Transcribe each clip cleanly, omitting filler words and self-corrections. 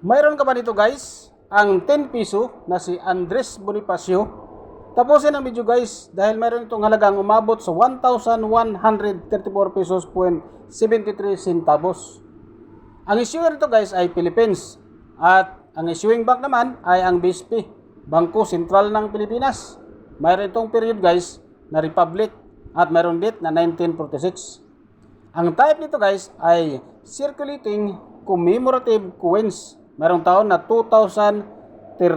Mayroon ka ba dito guys? Ang 10 piso na si Andres Bonifacio. Tapusin ang video guys dahil mayroon itong halagang umabot sa 1,134 pesos point 73 centavos. Ang issuer nito guys ay Philippines at ang issuing bank naman ay ang BSP, Bangko Sentral ng Pilipinas. Mayroon itong period guys na Republic at mayroon date na 1946. Ang type nito guys ay circulating commemorative coins. Mayroong taon na 2013,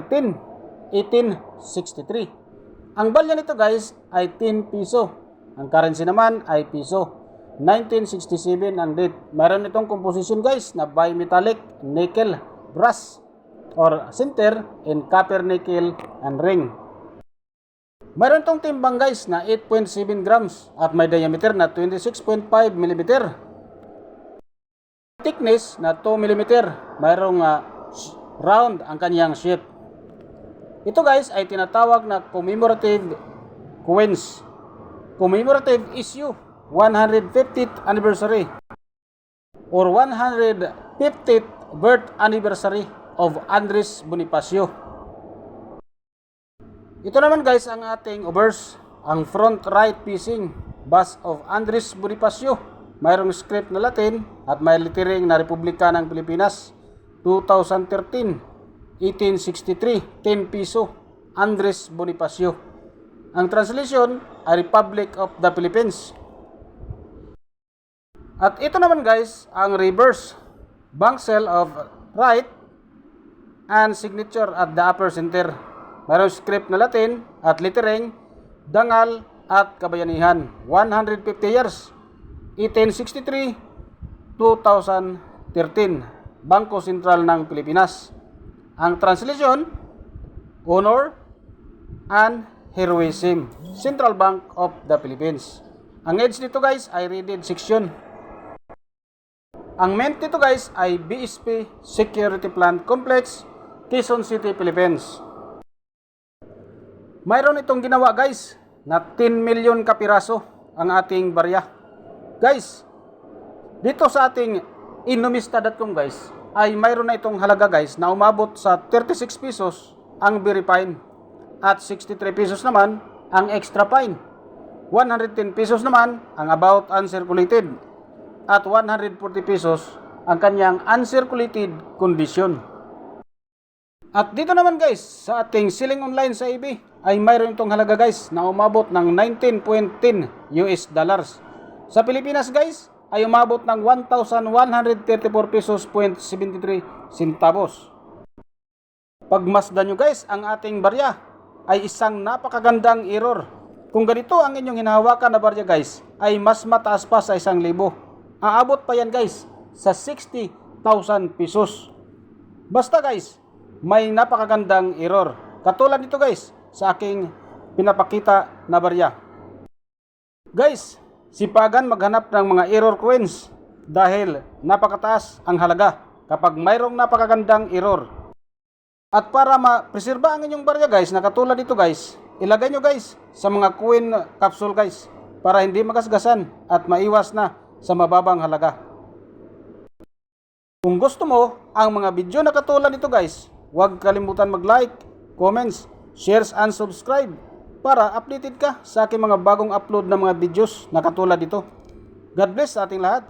1863. Ang balya nito guys ay 10 piso. Ang currency naman ay piso. 1967 ang date. Mayroon itong composition guys na bimetallic, nickel, brass, or sinter in copper, nickel, and ring. Mayroon itong timbang guys na 8.7 grams at may diameter na 26.5 mm. Thickness na 2 mm. Mayroong round ang kanyang shape. Ito guys ay tinatawag na commemorative coins. Commemorative issue 150th anniversary or 150th birth anniversary of Andres Bonifacio. Ito naman guys ang ating obverse, ang front right facing bust of Andres Bonifacio. Mayroong script na Latin at may lettering na Republika ng Pilipinas 2013, 1863, 10 piso, Andres Bonifacio. Ang translation ay Republic of the Philippines. At ito naman guys ang reverse, bank cell of right and signature at the upper center. Mayroong script na Latin at lettering, dangal at kabayanihan, 150 years, 1863, 2013, Bangko Sentral ng Pilipinas. Ang translation, honor and heroism, Central Bank of the Philippines. Ang edge dito guys ay rated section. Ang mint dito guys ay BSP Security Plant Complex, Quezon City, Philippines. Mayroon itong ginawa guys na 10 million kapiraso ang ating barya. Guys, dito sa ating inumista.com guys ay mayroon na itong halaga guys na umabot sa 36 pesos ang very fine at 63 pesos naman ang extra fine. 110 pesos naman ang about uncirculated at 140 pesos ang kanyang uncirculated condition. At dito naman guys sa ating selling online sa eBay ay mayroon itong halaga guys na umabot ng 19.10 US dollars. Sa Pilipinas guys ay umabot ng 1,134 pesos point 73 centavos. Pagmasdan nyo guys ang ating barya ay isang napakagandang error. Kung ganito ang inyong hinahawakan na barya guys ay mas mataas pa sa 1,000. Aabot pa yan guys sa 60,000 pesos. Basta guys may napakagandang error. Katulad nito guys sa aking pinapakita na barya. Guys, sipagan maghanap ng mga error coins dahil napakataas ang halaga kapag mayroong napakagandang error. At para ma-preserba ang inyong barya guys na katulad dito guys, ilagay nyo guys sa mga coin capsule guys para hindi magasgasan at maiwas na sa mababang halaga. Kung gusto mo ang mga video na katulad nito guys, huwag kalimutan mag-like, comments, shares and subscribe para updated ka sa aking mga bagong upload na mga videos na katulad dito. God bless sa ating lahat.